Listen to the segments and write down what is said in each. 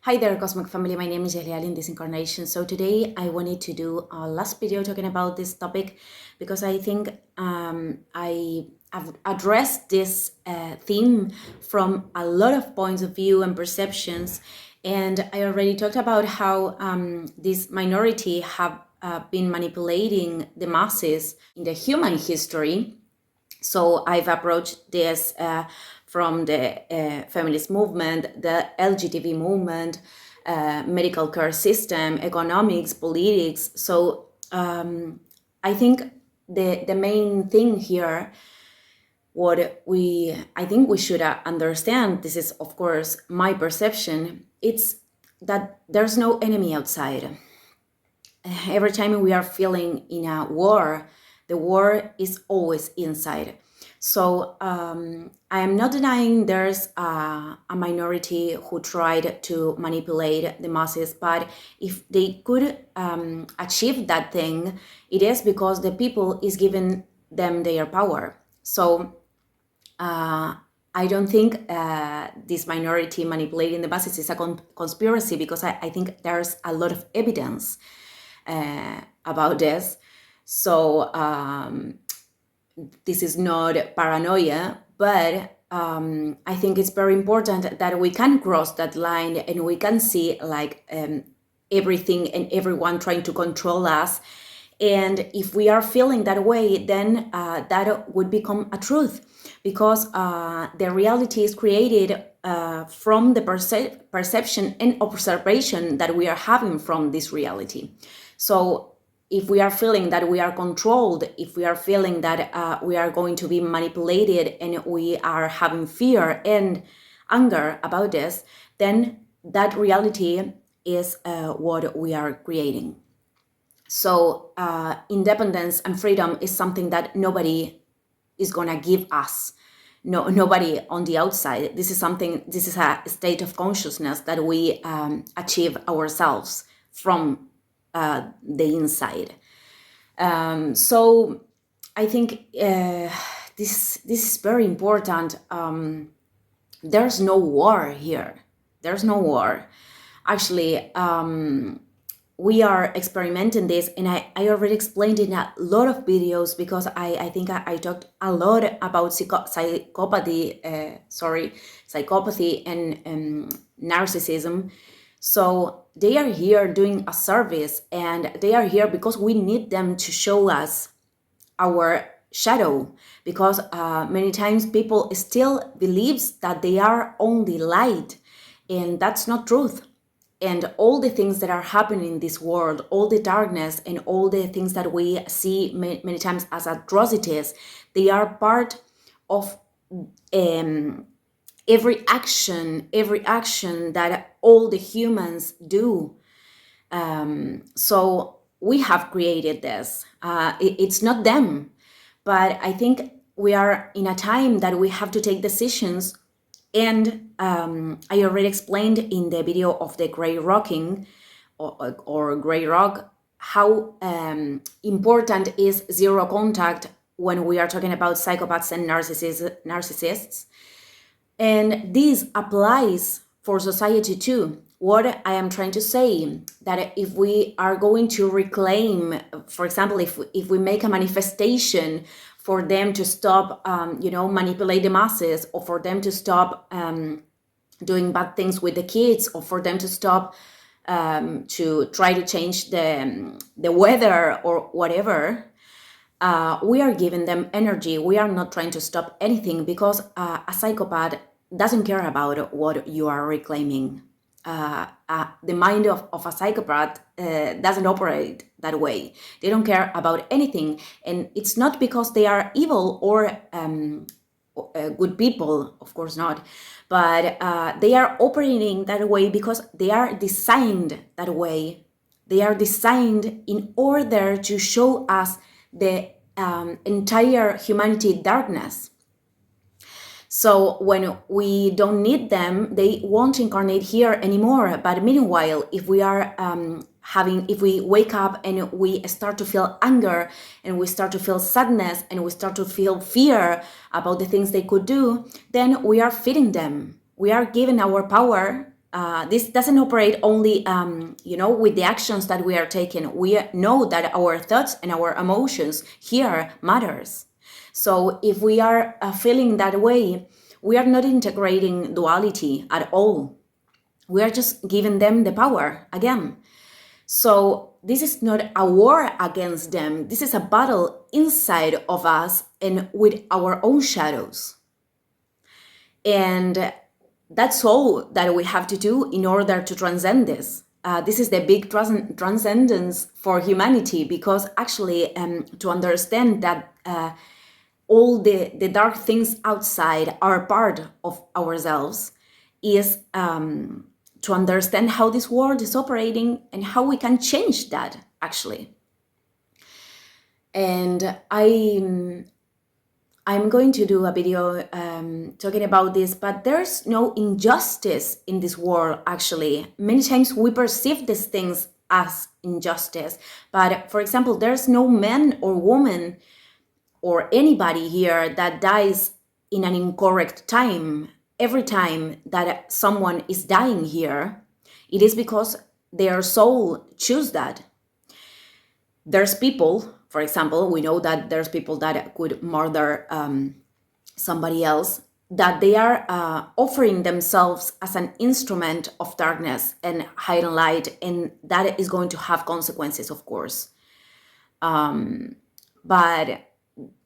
Hi there, Cosmic Family. My name is Elial in this incarnation. So today I wanted to do a last video talking about this topic because I think I have addressed this theme from a lot of points of view and perceptions. And I already talked about how this minority have been manipulating the masses in the human history. So I've approached this from the feminist movement, the LGTB movement, medical care system, economics, politics. So I think the main thing here, I think we should understand, this is of course my perception, it's that there's no enemy outside. Every time we are feeling in a war, the war is always inside. So I am not denying there's a minority who tried to manipulate the masses, but if they could achieve that thing, it is because the people is giving them their power. So I don't think this minority manipulating the masses is a conspiracy, because I think there's a lot of evidence about this. So this is not paranoia, but I think it's very important that we can cross that line and we can see like everything and everyone trying to control us. And if we are feeling that way, then that would become a truth, because the reality is created from the perception and observation that we are having from this reality. So if we are feeling that we are controlled, if we are feeling that we are going to be manipulated and we are having fear and anger about this, then that reality is what we are creating. So independence and freedom is something that nobody is gonna give us. Nobody on the outside. This is a state of consciousness that we achieve ourselves from the inside. So I think this is very important. There's no war here. There's no war. Actually, we are experimenting this, and I already explained in a lot of videos, because I think I talked a lot about psychopathy and narcissism. So they are here doing a service, and they are here because we need them to show us our shadow, because many times people still believes that they are only light, and that's not truth. And all the things that are happening in this world, all the darkness and all the things that we see many times as atrocities, they are part of every action that all the humans do. So we have created this. It's not them. But I think we are in a time that we have to take decisions. And I already explained in the video of the gray rocking or gray rock how important is zero contact when we are talking about psychopaths and narcissists. And this applies for society too. What I am trying to say, that if we are going to reclaim, for example, if we make a manifestation for them to stop, manipulate the masses, or for them to stop doing bad things with the kids, or for them to stop to try to change the weather or whatever, we are giving them energy. We are not trying to stop anything, because a psychopath doesn't care about what you are reclaiming. The mind of a psychopath doesn't operate that way. They don't care about anything. And it's not because they are evil or good people, of course not. But they are operating that way because they are designed that way. They are designed in order to show us the entire humanity darkness. So when we don't need them, they won't incarnate here anymore. But meanwhile, if we are if we wake up and we start to feel anger, and we start to feel sadness, and we start to feel fear about the things they could do, then we are feeding them. We are giving our power this doesn't operate only, with the actions that we are taking. We know that our thoughts and our emotions here matters. So if we are feeling that way, we are not integrating duality at all. We are just giving them the power again. So this is not a war against them. This is a battle inside of us and with our own shadows. And that's all that we have to do in order to transcend this. This is the big transcendence for humanity, because actually to understand that all the dark things outside are part of ourselves is to understand how this world is operating and how we can change that, actually. And I'm going to do a video talking about this, but there's no injustice in this world, actually. Many times we perceive these things as injustice. But for example, there's no man or woman or anybody here that dies in an incorrect time. Every time that someone is dying here, it is because their soul choose that. There's people, for example, we know that there's people that could murder somebody else, that they are offering themselves as an instrument of darkness and hiding light, and that is going to have consequences, of course. But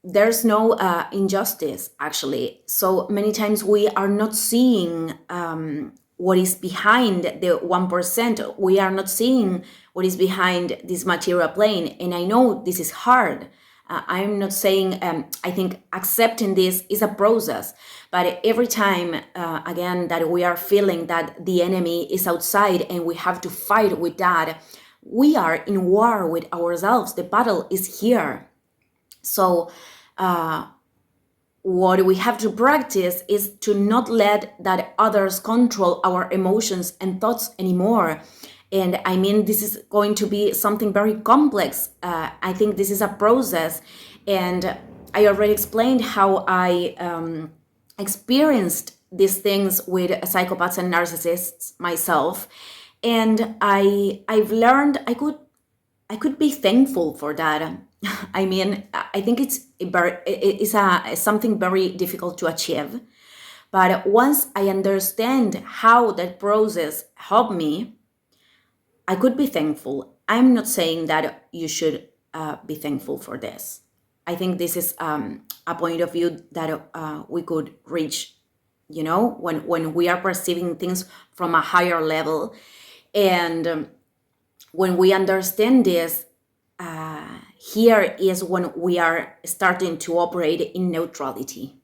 there's no injustice, actually. So many times we are not seeing what is behind the 1%. We are not seeing what is behind this material plane. And I know this is hard. I'm not saying, I think accepting this is a process. But every time, again, that we are feeling that the enemy is outside and we have to fight with that, we are in war with ourselves. The battle is here. So what we have to practice is to not let that others control our emotions and thoughts anymore. And I mean, this is going to be something very complex. I think this is a process. And I already explained how I experienced these things with psychopaths and narcissists myself. And I've learned I could be thankful for that. I mean, I think it's something very difficult to achieve. But once I understand how that process helped me, I could be thankful. I'm not saying that you should be thankful for this. I think this is a point of view that we could reach, when we are perceiving things from a higher level. And when we understand this, here is when we are starting to operate in neutrality.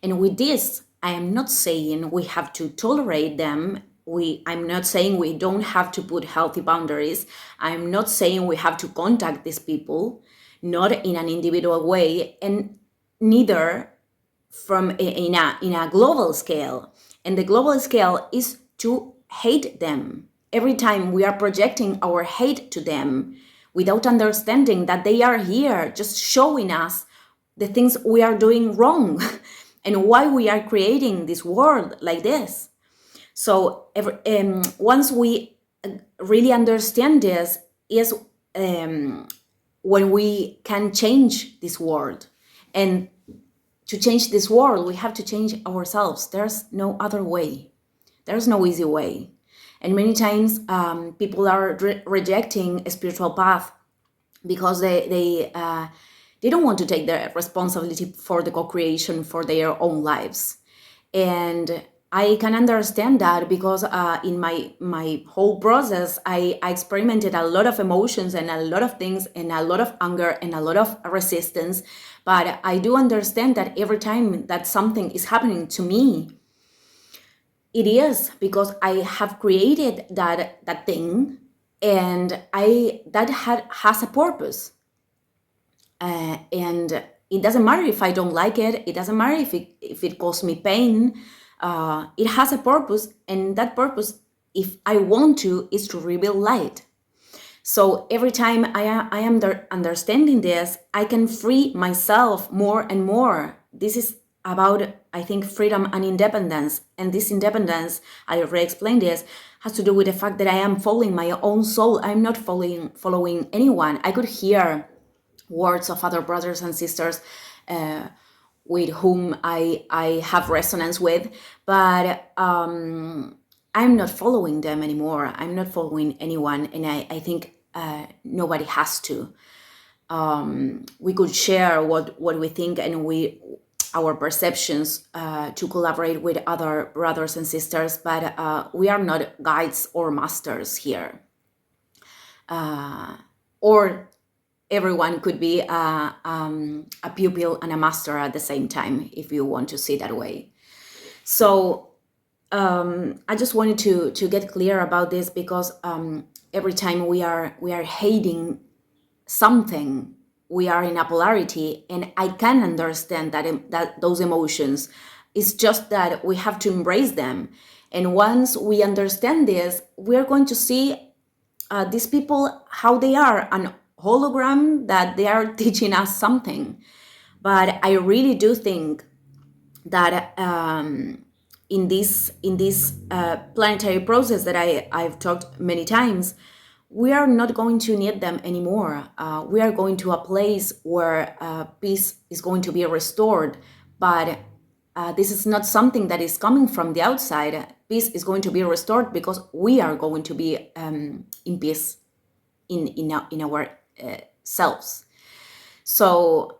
And with this, I am not saying we have to tolerate them. I'm not saying we don't have to put healthy boundaries. I'm not saying we have to contact these people, not in an individual way, and neither in a global scale. And the global scale is to hate them. Every time we are projecting our hate to them, without understanding that they are here just showing us the things we are doing wrong and why we are creating this world like this. So once we really understand this is when we can change this world. And to change this world, we have to change ourselves. There's no other way. There's no easy way. And many times people are rejecting a spiritual path because they don't want to take the responsibility for the co-creation for their own lives. And I can understand that because in my whole process, I experimented a lot of emotions and a lot of things and a lot of anger and a lot of resistance. But I do understand that every time that something is happening to me, it is because I have created that thing, and that has a purpose. And it doesn't matter if I don't like it. It doesn't matter if it causes me pain. It has a purpose, and that purpose, if I want to, is to reveal light. So every time I am understanding this, I can free myself more and more. This is about, I think, freedom and independence. And this independence, I already explained this, has to do with the fact that I am following my own soul. I'm not following anyone. I could hear words of other brothers and sisters with whom I have resonance with, but I'm not following them anymore. I'm not following anyone, and I think nobody has to. We could share what we think and our perceptions to collaborate with other brothers and sisters, but we are not guides or masters here. Or everyone could be a pupil and a master at the same time, if you want to see that way. So I just wanted to get clear about this, because every time we are hating something, we are in a polarity, and I can understand that those emotions. It's just that we have to embrace them, and once we understand this, we are going to see these people how they are, an hologram that they are teaching us something. But I really do think that in this planetary process that I've talked many times, we are not going to need them anymore. We are going to a place where peace is going to be restored, but this is not something that is coming from the outside. Peace is going to be restored because we are going to be in peace in our selves. So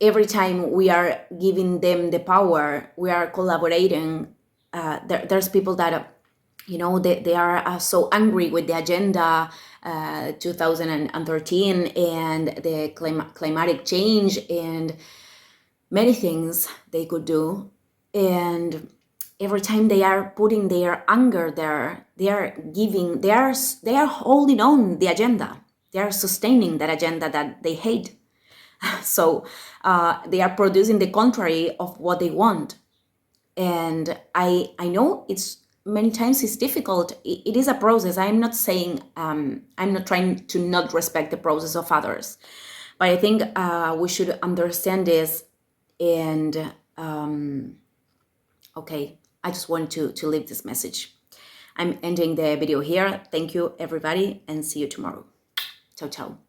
every time we are giving them the power, we are collaborating. There's people that they are so angry with the agenda 2013 and the climatic change and many things they could do. And every time they are putting their anger there, they are holding on the agenda. They are sustaining that agenda that they hate. So they are producing the contrary of what they want. And I know many times it's difficult. It is a process. I'm not saying, I'm not trying to not respect the process of others, but I think we should understand this. And okay, I just wanted to leave this message. I'm ending the video here. Thank you, everybody, and see you tomorrow. Ciao, ciao.